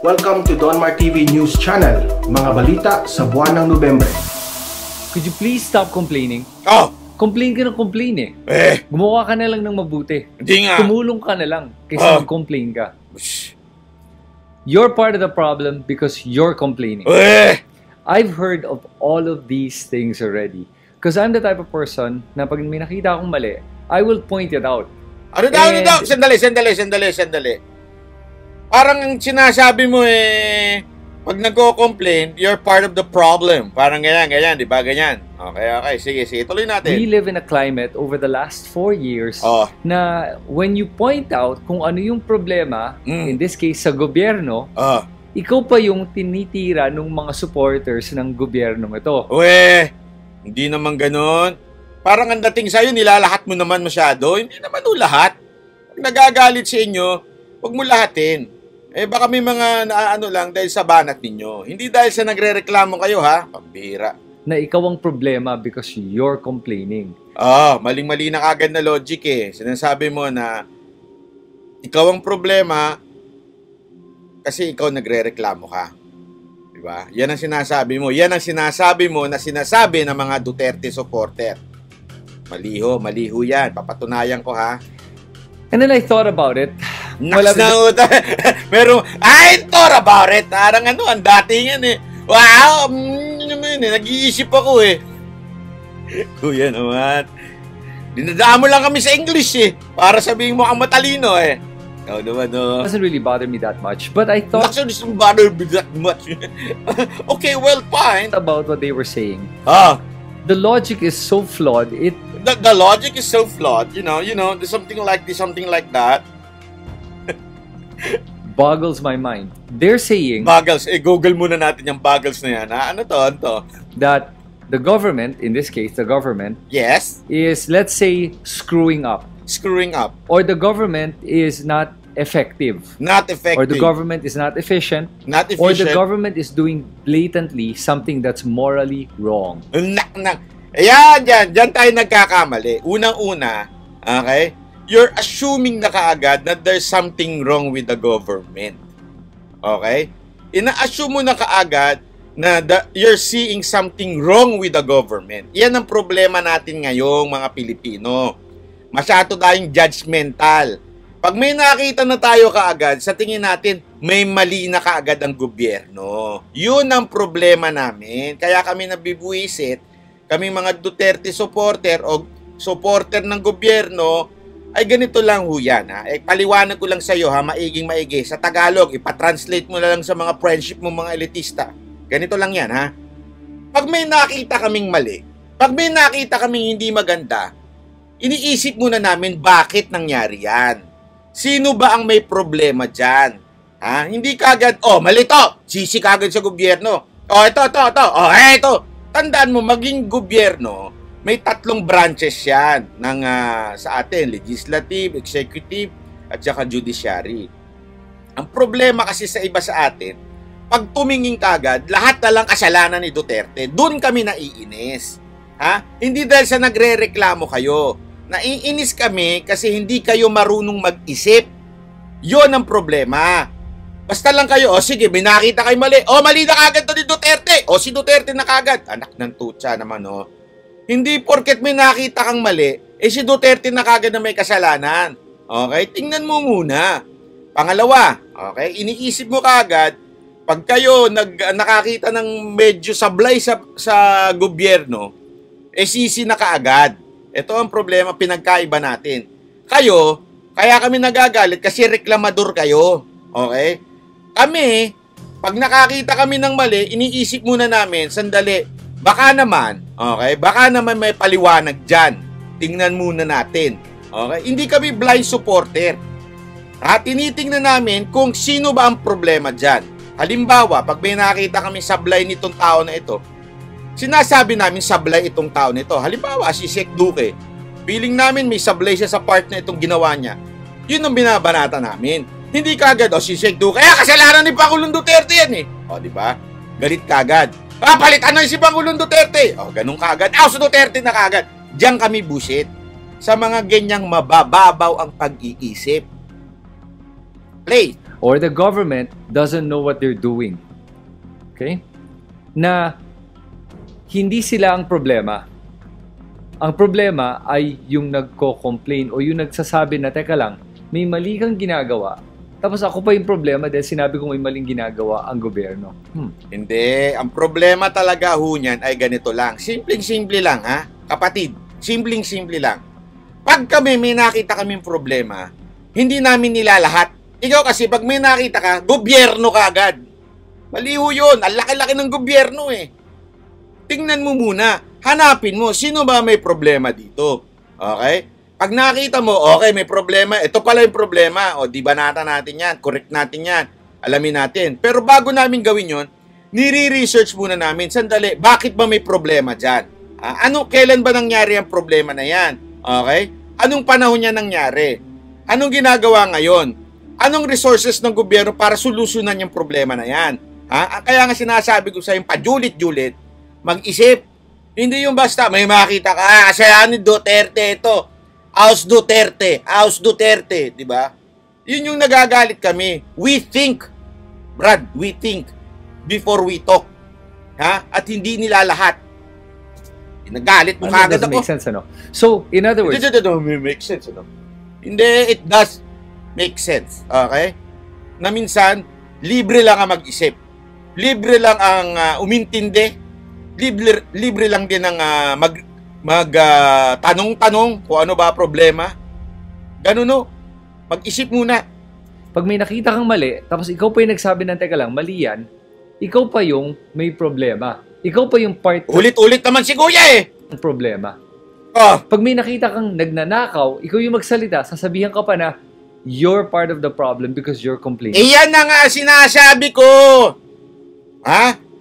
Welcome to Donmar TV News Channel, mga balita sa buwan ng Nobyembre. Could you please stop complaining? Oh! Complain ka ng complain eh. Gumawa ka na lang ng mabuti. Hindi nga. Tumulong ka na lang kaysa mag-complain ka. You're part of the problem because you're complaining. I've heard of all of these things already. Because I'm the type of person na pag may nakita akong mali, I will point it out. Ano daw? Sandali. Parang ang sinasabi mo pag nagko-complain, you're part of the problem. Parang ganyan, di ba? Ganyan. Okay. Sige. Tuloy natin. We live in a climate over the last 4 years na when you point out kung ano yung problema, in this case sa gobyerno, ikaw pa yung tinitira ng mga supporters ng gobyernong ito. Hindi naman ganun. Parang ang dating sa'yo, nilalahat mo naman masyado. Hindi naman lahat. Pag nagagalit sa inyo, huwag mo lahatin. Baka may mga naano lang dahil sa banat ninyo. Hindi dahil sa nagre-reklamo kayo, ha? Pambira. Na ikaw ang problema because you're complaining. Maling-mali na kagad na logic eh. Sinasabi mo na ikaw ang problema kasi ikaw nagre-reklamo ka. Diba? Yan ang sinasabi mo. Yan ang sinasabi mo na sinasabi ng mga Duterte supporter. Maliho yan. Papatunayan ko, ha? And then I thought about it. I thought about it. Parang ang datingan eh. Wow! Nag-iisip ako eh. Kuya naman. Dinadaan mo lang kami sa English eh. Para sabihin mo ang matalino eh. Ikaw naman It doesn't really bother me that much. But I thought... It doesn't bother me that much. Okay, well, fine. About what they were saying. The logic is so flawed. The logic is so flawed. You know, there's something like this, something like that. Boggles my mind. They're saying... Boggles. Google muna natin yung boggles na yan. Ano to? That the government, in this case, the government... Yes? ...is, let's say, screwing up. Or the government is not effective. Or the government is not efficient. Or the government is doing blatantly something that's morally wrong. Diyan tayo nagkakamali. Unang-una, okay? You're assuming na kaagad that there's something wrong with the government. Okay? Ina-assume mo na kaagad na you're seeing something wrong with the government. Yan ang problema natin ngayong mga Pilipino. Masyado tayong judgmental. Pag may nakita na tayo kaagad, sa tingin natin, may mali na kaagad ang gobyerno. Yun ang problema namin. Kaya kami nabibuisit, kami mga Duterte supporter o supporter ng gobyerno, ay ganito lang ho yan, ha? Paliwanag ko lang sa iyo, ha, maigi. Sa Tagalog, ipatranslate mo na lang sa mga friendship mo mga elitista. Ganito lang yan, ha? Pag may nakita kaming mali, pag may nakita kaming hindi maganda, iniisip muna namin bakit nangyari yan. Sino ba ang may problema dyan? Ha? Hindi kagad, mali to, sisi kagad sa gobyerno. Ito. Tandaan mo, maging gobyerno, may 3 branches yan ng, sa atin, legislative, executive, at saka judiciary. Ang problema kasi sa iba sa atin, pag tumingin kagad, lahat na lang kasalanan ni Duterte, doon kami naiinis. Ha? Hindi dahil sa nagre-reklamo kayo. Naiinis kami kasi hindi kayo marunong mag-isip. Yun ang problema. Basta lang kayo, sige, may nakita kayo mali. Mali na kagad to ni Duterte. Si Duterte na kagad. Anak ng tutsa naman, Hindi porket may nakita kang mali, si Duterte na kagad na may kasalanan. Okay? Tingnan mo muna. Pangalawa, okay? Iniisip mo kagad, pag kayo nakakita ng medyo sablay sa gobyerno, sisi na kaagad. Ito ang problema, pinagkaiba natin. Kaya kami nagagalit kasi reklamador kayo. Okay? Kami, pag nakakita kami ng mali, iniisip muna namin, sandali, baka naman may paliwanag dyan. Tingnan muna natin. Okay? Hindi kami blind supporter. Tinitingnan namin kung sino ba ang problema dyan. Halimbawa, pag may nakita kami sablay nitong tao na ito, sinasabi namin sablay itong tao nito. Halimbawa, si Sek Duque. Feeling namin may sablay siya sa part na itong ginawa niya. Yun ang binabanata namin. Hindi kagad, si Sek Duque, kasalanan ni Pangulong Duterte yan eh. Di ba? Galit kagad. Palitan na si Pangulong Duterte. Ganun kagad. Si Duterte na kagad. Diyan kami busit. Sa mga ganyang mabababaw ang pag-iisip. Play. Or the government doesn't know what they're doing. Okay? Na hindi sila ang problema. Ang problema ay yung nagko-complain o yung nagsasabi na, teka lang, may mali kang ginagawa. Tapos ako pa yung problema dahil sinabi ko may maling ginagawa ang gobyerno. Hindi. Ang problema talaga ho niyan ay ganito lang. Simpleng-simple lang, ha? Kapatid, simpleng-simple lang. Pag kami may nakita kaming problema, hindi namin nilalahat. Ikaw kasi pag may nakita ka, gobyerno ka agad. Mali ho yun. Ang laki-laki ng gobyerno eh. Tingnan mo muna. Hanapin mo, sino ba may problema dito? Okay? Pag nakita mo, okay, may problema. Ito pala yung problema. O, di banata natin yan. Correct natin yan. Alamin natin. Pero bago namin gawin yon, nire-research muna namin. Sandali, bakit ba may problema dyan? Kailan ba nangyari ang problema na yan? Okay? Anong panahon niya nangyari? Anong ginagawa ngayon? Anong resources ng gobyerno para solusyonan yung problema na yan? Kaya nga sinasabi ko sa yung pajulit-julit, mag-isip. Hindi yung basta, may makita ka, kasalanan ni Duterte ito. House Duterte, di ba? Yun yung nagagalit kami. We think, Brad, we think before we talk. At hindi nila lahat. Nagalit mo kagad ako. Make sense, ano? So, in other words... Make sense, ano? Hindi, it does make sense. Okay? Na minsan, libre lang ang mag-isip. Libre lang ang umintindi. Libre lang din ang tanong-tanong kung ano ba problema. Ganun no. Mag-isip muna. Pag may nakita kang mali, tapos ikaw pa yung nagsabi ng teka lang, mali yan, ikaw pa yung may problema. Ikaw pa yung part... Ulit-ulit naman si Kuya eh! ...ng problema. Oh. Pag may nakita kang nagnanakaw, ikaw yung magsalita, sasabihan ka pa na, you're part of the problem because you're complaining. Iyan na nga sinasabi ko!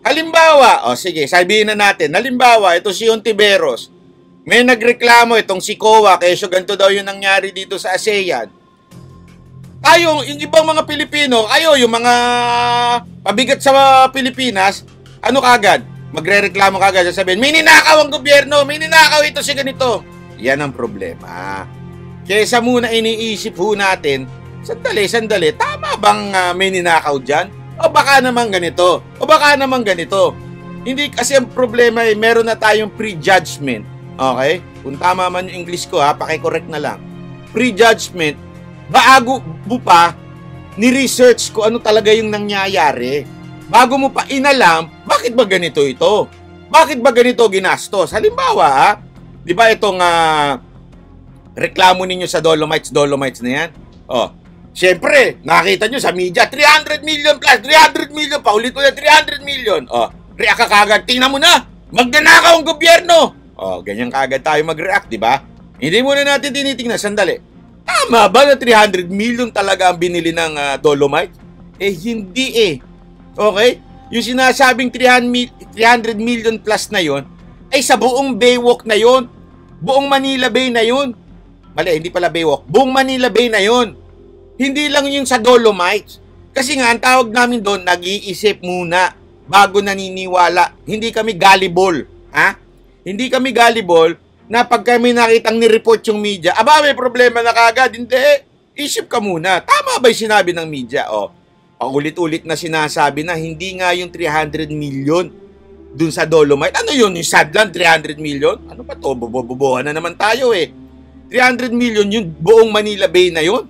Halimbawa, sige, sabihin na natin, halimbawa, ito si Ontiveros, may nagreklamo itong si Kowa, kesyo ganito daw yung nangyari dito sa ASEAN. Tayo, yung ibang mga Pilipino, yung mga pabigat sa Pilipinas, ano kagad? Magre-reklamo kagad, sasabihin, may ninakaw ang gobyerno, may ninakaw ito si ganito. Yan ang problema. Kesa muna iniisip ho natin, sandali, tama bang may ninakaw dyan? O baka naman ganito. Hindi kasi ang problema ay meron na tayong prejudgment. Okay? Kung tama man yung English ko paki-correct na lang. Prejudgment, bago mo pa ni-research ko ano talaga yung nangyayari. Bago mo pa inalam, bakit ba ganito ito? Bakit ba ganito ginastos? Halimbawa, di ba itong reklamo ninyo sa Dolomites na yan? Siyempre, nakita nyo sa media, 300 million plus, 300 million, paulit-ulit 300 million. React ka kagad, tingnan mo na, magnanakaw ang gobyerno. Ganyan kagad tayo mag-react, di ba? Hindi muna natin tinitingnan, sandali. Tama ba na 300 million talaga ang binili ng Dolomite? Hindi. Okay? Yung sinasabing 300 million plus na yon, ay sa buong Baywalk na yon, buong Manila Bay na yon. Mali, hindi pala Baywalk, buong Manila Bay na yon. Hindi lang yung sa Dolomites. Kasi nga, ang tawag namin doon, nag-iisip muna bago naniniwala. Hindi kami gullible. Hindi kami gullible na pag kami nakitang nireport yung media, may problema na kagad. Hindi. Isip ka muna. Tama ba yung sinabi ng media? Ulit-ulit na sinasabi na hindi nga yung 300 million dun sa Dolomite. Ano yun? Yung Sadlan, 300 million? Ano pa to? Bobobohan na naman tayo 300 million yung buong Manila Bay na yun.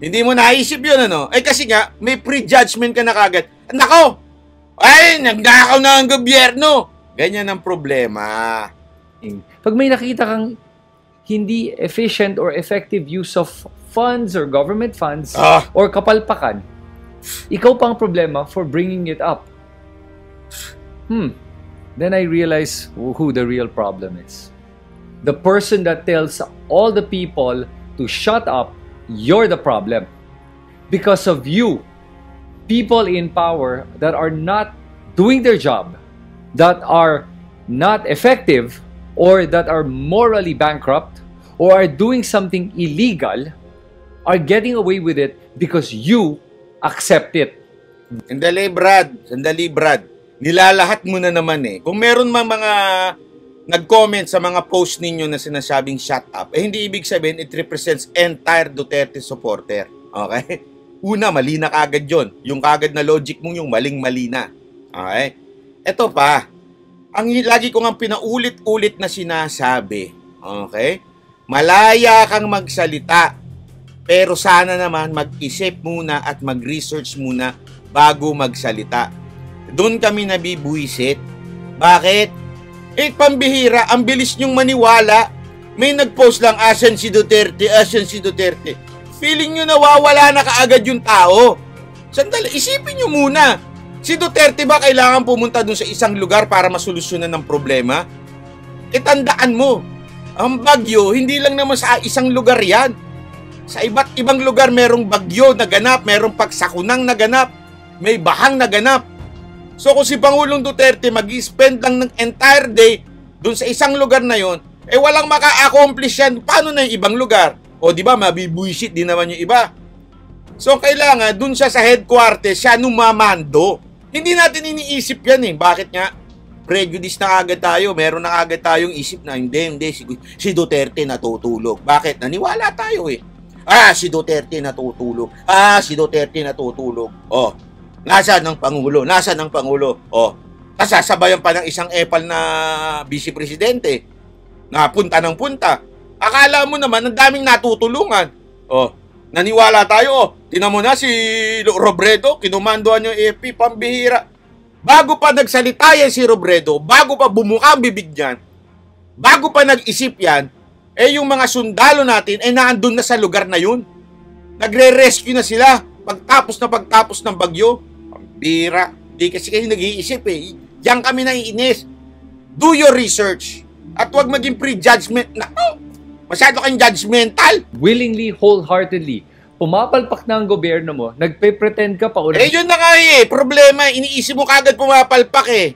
Hindi mo naisip yun, ano? Kasi nga, may prejudgment ka na kagad. Nako! Nagnakaw na ang gobyerno! Ganyan ang problema. Pag may nakita kang hindi efficient or effective use of funds or government funds or kapalpakan, ikaw pa ang problema for bringing it up. Then I realize who the real problem is. The person that tells all the people to shut up, you're the problem. Because of you, people in power that are not doing their job, that are not effective, or that are morally bankrupt, or are doing something illegal, are getting away with it because you accept it. Sandali, Brad. Nilalahat mo na naman Kung meron mga nag-comment sa mga post ninyo na sinasabing shut up, hindi ibig sabihin it represents entire Duterte supporter. Okay? una, mali na kagad yun. Yung kagad na logic mong yung maling-mali na. Okay? Ito pa, ang lagi ko nga pinaulit-ulit na sinasabi, okay? Malaya kang magsalita, pero sana naman mag-isip muna at mag-research muna bago magsalita. Doon kami nabibuisit. Bakit? Pambihira, ang bilis nyong maniwala. May nag-post lang, asan si Duterte, asan si Duterte. Feeling nyo nawawala na kaagad yung tao. Sandali, isipin nyo muna. Si Duterte ba kailangan pumunta dun sa isang lugar para masolusyonan ng problema? Tandaan mo, ang bagyo, hindi lang naman sa isang lugar yan. Sa iba't ibang lugar merong bagyo na ganap, merong pagsakunang na ganap, may bahang na ganap. So kung si Pangulong Duterte mag-spend lang ng entire day dun sa isang lugar na yon, walang maka-accomplish yan. Paano na yung ibang lugar? O di ba mabibuisit din naman yung iba. So kailangan dun siya sa headquarters, siya numamando. Hindi natin iniisip yan eh. Bakit nga? Prejudice na agad tayo. Meron na agad tayong isip na hindi, si Duterte natutulog. Bakit? Naniwala tayo eh. Si Duterte natutulog. Si Duterte natutulog. Oh, nasaan ang Pangulo? Nasaan ang Pangulo? Oh, sasabayan pa ng isang epal na vice presidente na punta ng punta. Akala mo naman ang daming natutulungan. Oh, naniwala tayo. Oh, tinan mo na si Robredo, kinumandoan yung AFP, pambihira. Bago pa nagsalita yan si Robredo, bago pa bumuka ang bibig niyan, bago pa nag-isip yan, yung mga sundalo natin naandun na sa lugar na yun. Nagre-rescue na sila pagtapos ng bagyo. Pambihira. Di kasi kayo nag-iisip eh. Diyan kami naiinis. Do your research. At huwag maging pre-judgment. Nako, masyado kang judgmental. Willingly, wholeheartedly, pumapalpak na ang gobyerno mo, nagpe-pretend ka pa ulit. Yun na nga problema, iniisip mo kagad pumapalpak eh.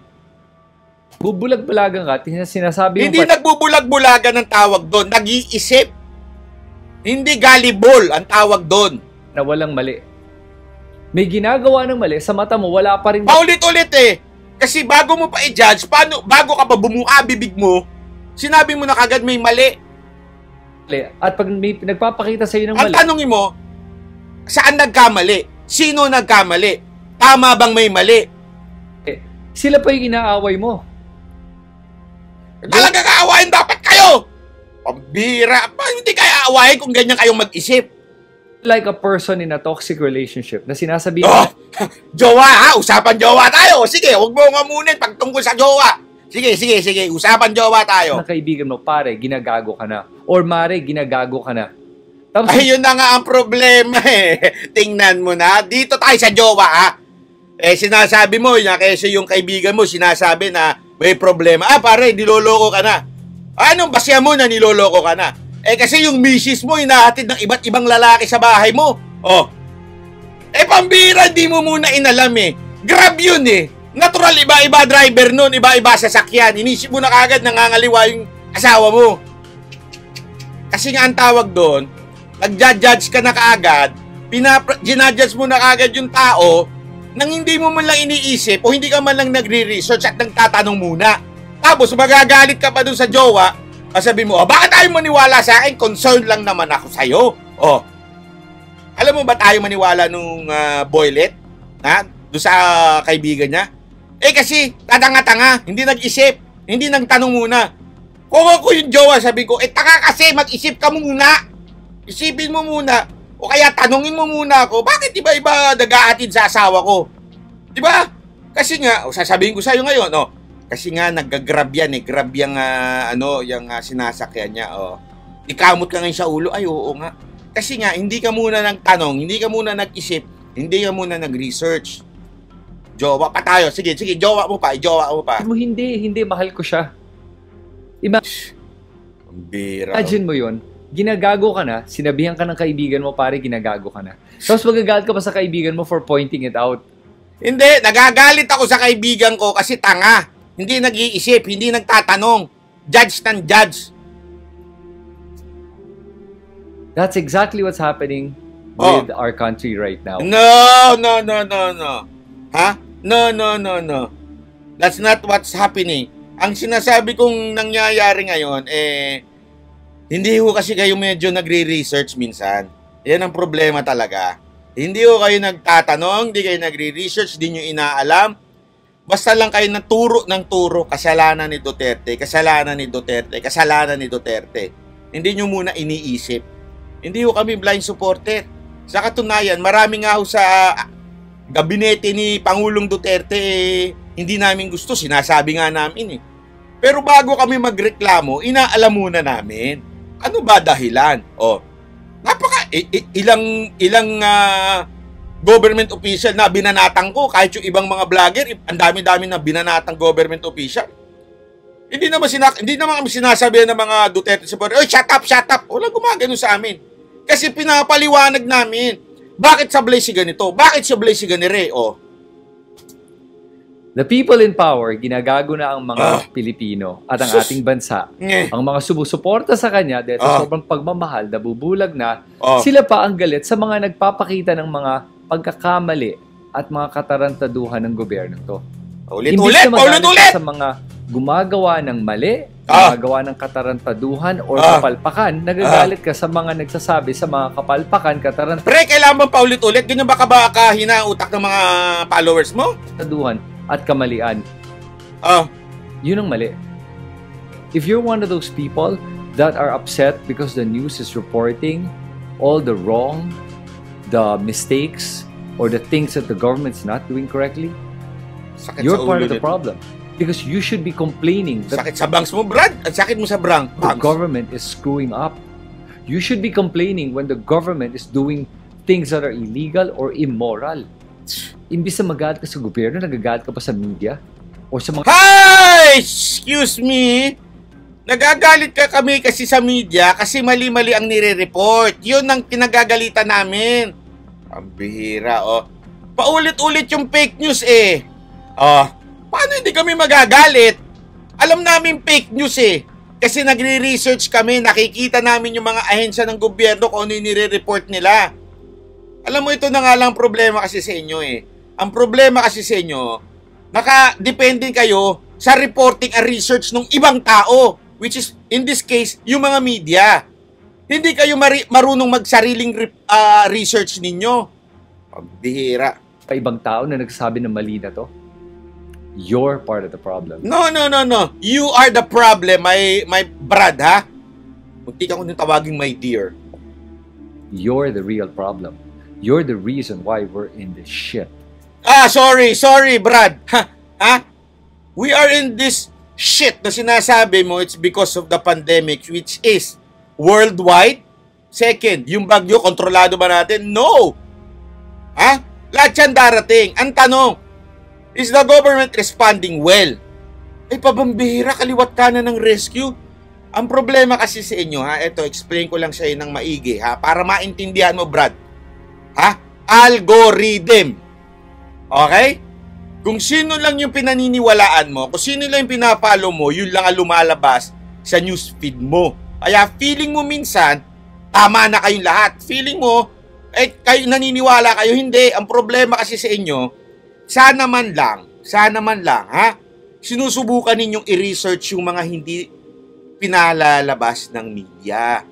Bubulag-bulagan ka, sinasabi hindi nagbubulag-bulagan ang tawag doon, nag-iisip. Hindi gullible ang tawag doon. Na walang mali. May ginagawa ng mali, sa mata mo, wala pa rin... Paulit-ulit eh. Kasi bago mo pa i-judge, bago ka pa bumuka bibig mo, sinabi mo na kagad may mali. At pag may nagpapakita sa iyo ng mali... Ang tanongin mo, saan nagkamali? Sino nagkamali? Tama bang may mali? Sila pa yung inaaway mo. Talaga kaawain dapat kayo! Pambira! Hindi kayo aawain kung ganyan kayong mag-isip. Like a person in a toxic relationship na sinasabi jowa ha! Usapan jowa tayo! Sige, huwag mo ngamunin pagtungkol sa jowa. Sige. Usapan jowa tayo. Na kaibigan mo, pare, ginagago ka na. Or mare, ginagago ka na. Tapos, ayun na nga ang problema eh. Tingnan mo na. Dito tayo sa jowa ha. Sinasabi mo na kasi yung kaibigan mo sinasabi na may problema. Pare, niloloko ka na. Anong basya mo na niloloko ka na? Kasi yung misis mo hinahatid ng iba't ibang lalaki sa bahay mo. Oh. Pambira, di mo muna inalam eh. Grab yun eh. Natural, iba-iba driver nun, iba-iba sasakyan. Inisip mo na kagad nangangaliwa yung asawa mo. Kasi nga ang tawag doon, nag-judge ka na kaagad, ginajudge mo na kaagad yung tao nang hindi mo man lang iniisip o hindi ka man lang nagre-research at nagtatanong muna. Tapos magagalit ka pa dun sa jowa, sabi mo, bakit tayo maniwala sa akin? Concerned lang naman ako sa'yo. Alam mo ba tayo maniwala nung boylet? Doon sa kaibigan niya? Kasi tatanga-tanga, hindi nag-isip, hindi nagtanong muna. Kung ako yung jowa, sabi ko, taka kasi, mag-isip ka muna. Isipin mo muna. O kaya tanungin mo muna ako, bakit iba-iba nag-aatid sa asawa ko? Diba? Kasi nga, sasabihin ko sa'yo ngayon, kasi nga nag-grab yan grab yung, yung sinasakyan niya, ikamot ka ngayon sa ulo, ay oo nga. Kasi nga, hindi ka muna nagtanong, hindi ka muna nag-isip, hindi ka muna nag-research. Jowa pa tayo. Sige, jowa mo pa. Hindi, mahal ko siya. Imagine mo yun, ginagago ka na, sinabihan ka ng kaibigan mo, pare, ginagago ka na. Tapos magagalit ka pa sa kaibigan mo for pointing it out. Hindi, nagagalit ako sa kaibigan ko kasi tanga. Hindi nag-iisip, hindi nagtatanong. Judge ng judge. That's exactly what's happening with our country right now. No. Ha? No. That's not what's happening. Ang sinasabi kong nangyayari ngayon, hindi ko kasi kayo medyo nagre-research minsan. Yan ang problema talaga. Hindi ko kayo nagtatanong, hindi kayo nagre-research, hindi nyo inaalam. Basta lang kayo naturo ng turo, kasalanan ni Duterte, kasalanan ni Duterte, kasalanan ni Duterte. Hindi nyo muna iniisip. Hindi ko kami blind supporter. Sa katunayan, marami nga ho sa gabinete ni Pangulong Duterte, hindi namin gusto, sinasabi nga namin eh. Pero bago kami magreklamo, inaalam muna namin. Ano ba dahilan? Ilang government official na binanatang ko, kahit yung ibang mga vlogger, ang dami-dami na binanatang government official. Hindi naman kami sinasabihan ng mga Duterte supporter, "Oy, shut up! Walang gumagano sa amin. Kasi pinapaliwanag namin, bakit sablay si ganito? Bakit sablay si ganire? The people in power, ginagago na ang mga Pilipino at ang ating bansa. Ang mga sumusuporta sa kanya dahil sa sobrang pagmamahal, nabubulag na, sila pa ang galit sa mga nagpapakita ng mga pagkakamali at mga katarantaduhan ng gobyerno to. Ulit-ulit! Sa mga gumagawa ng mali, gumagawa ng katarantaduhan o kapalpakan, nagagalit ka sa mga nagsasabi sa mga kapalpakan, katarantaduhan. Pre, kailangan bang paulit-ulit? Ganyan ba kahina ang utak ng mga followers mo? At kamalian. Yun ang mali. If you're one of those people that are upset because the news is reporting all the wrong, the mistakes, or the things that the government's not doing correctly, you're part of the problem. Because you should be complaining that sakit sa bangs mo, Brad. Ang sakit mo sa bangs. The government is screwing up. You should be complaining when the government is doing things that are illegal or immoral. Imbis na magalit ka sa gobyerno, nagagalit ka pa sa media? O sa mga... Hi! Excuse me! Nagagalit kami kasi sa media kasi mali-mali ang nire-report. Yun ang kinagagalitan namin. Ang bihira, paulit-ulit yung fake news eh. Paano hindi kami magagalit? Alam namin fake news eh. Kasi nagre-research kami, nakikita namin yung mga ahensya ng gobyerno kung ano yung nire-report nila. Alam mo, ito na nga lang problema kasi sa inyo eh. Ang problema kasi sa inyo, nakadepende kayo sa reporting and research ng ibang tao, which is, in this case, yung mga media. Hindi kayo marunong magsariling research ninyo. Pagbihira. Ibang tao na nagsasabi ng mali na to, you're part of the problem. No. You are the problem, my Brad, ha? Munti ka kung tawagin my dear. You're the real problem. You're the reason why we're in this shit. Sorry, Brad. Ha? We are in this shit na sinasabi mo, it's because of the pandemic, which is worldwide. Second, yung bagyo, kontrolado ba natin? No! Ha? Lahat yan darating. Ang tanong, is the government responding well? Ay, pabambihira, kaliwat kanan ng rescue. Ang problema kasi sa inyo, ha? Ito, explain ko lang sa inyo ng maigi, ha? Para maintindihan mo, Brad. Ha? Algorithm. Okay? Kung sino lang yung pinaniniwalaan mo, kung sino lang yung pinapalo mo, yun lang ang lumalabas sa newsfeed mo. Kaya feeling mo minsan, tama na kayong lahat. Feeling mo, kayo naniniwala kayo, hindi. Ang problema kasi sa inyo, sana man lang, ha? Sinusubukan ninyong i-research yung mga hindi pinalalabas ng media.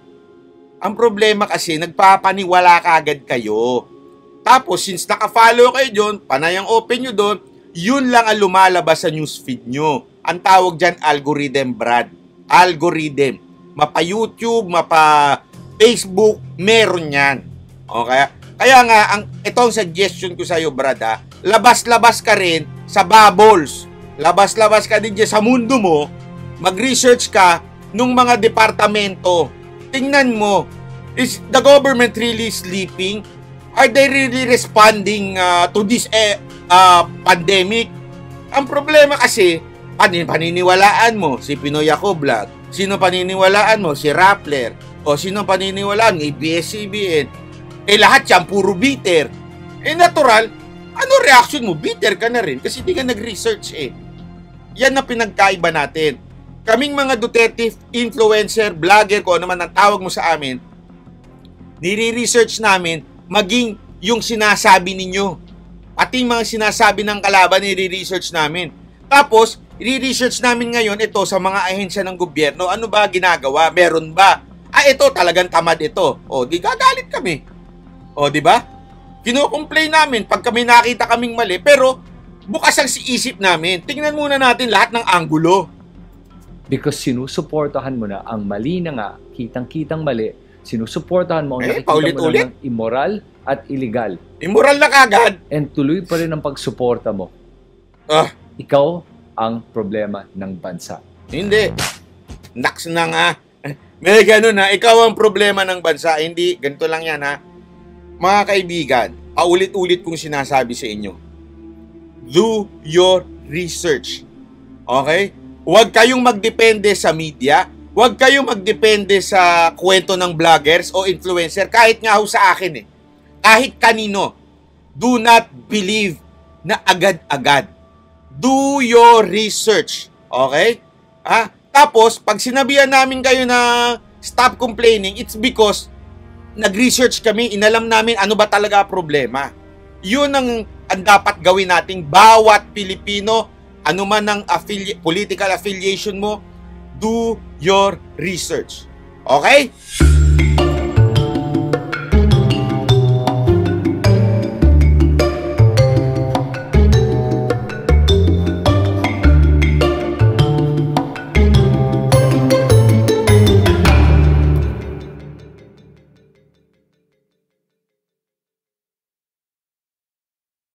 Ang problema kasi, nagpapaniwala kaagad kayo. Tapos, since naka-follow kayo doon, panay ang open nyo doon, yun lang ang lumalabas sa newsfeed nyo. Ang tawag dyan, algorithm, Brad. Algorithm. Mapa-YouTube, mapa-Facebook, meron yan. Okay? Kaya nga, itong suggestion ko sa'yo, Brad, ha? Labas-labas ka rin sa bubbles. Labas-labas ka din dyan sa mundo mo. Mag-research ka nung mga departamento. Tingnan mo, is the government really sleeping? Are they really responding to this pandemic? Ang problema kasi, paniniwalaan mo si Pinoy Ako Vlog. Sino paniniwalaan mo? Si Rappler. O sino paniniwalaan? ABS-CBN. Lahat yan, puro bitter. Natural, ano reaction mo? Bitter ka na rin kasi hindi ka nag-research eh. Yan na pinagkaiba natin. Kaming mga Duterte influencer, vlogger, kung ano man ang tawag mo sa amin, nire-research namin maging yung sinasabi ninyo. Pati mga sinasabi ng kalaban, nire-research namin. Tapos, i-research namin ngayon ito sa mga ahensya ng gobyerno. Ano ba ginagawa? Meron ba? Ito talagang tamad ito. Di gagalit kami. Di ba? Kino-complain namin pag kami nakita kaming mali, pero bukas ang isip namin. Tingnan muna natin lahat ng anggulo. Because sinusuportahan mo na ang mali na nga, kitang-kitang mali, sinusuportahan mo ang nakikita mo na ng immoral at illegal. Immoral na kagad. And tuloy pa rin ang pagsuporta mo. Ikaw ang problema ng bansa. Hindi. Naks na nga. May ganun ha. Ikaw ang problema ng bansa. Hindi. Ganito lang yan ha. Mga kaibigan, paulit-ulit kong sinasabi sa inyo. Do your research. Okay? Huwag kayong magdepende sa media. Huwag kayong magdepende sa kwento ng vloggers o influencer. Kahit nga ho sa akin eh. Kahit kanino. Do not believe na agad-agad. Do your research. Okay? Tapos, pag sinabihan namin kayo na stop complaining, it's because nag-research kami, inalam namin ano ba talaga problema. Yun ang dapat gawin nating bawat Pilipino, ano man ang political affiliation mo, do your research. Okay?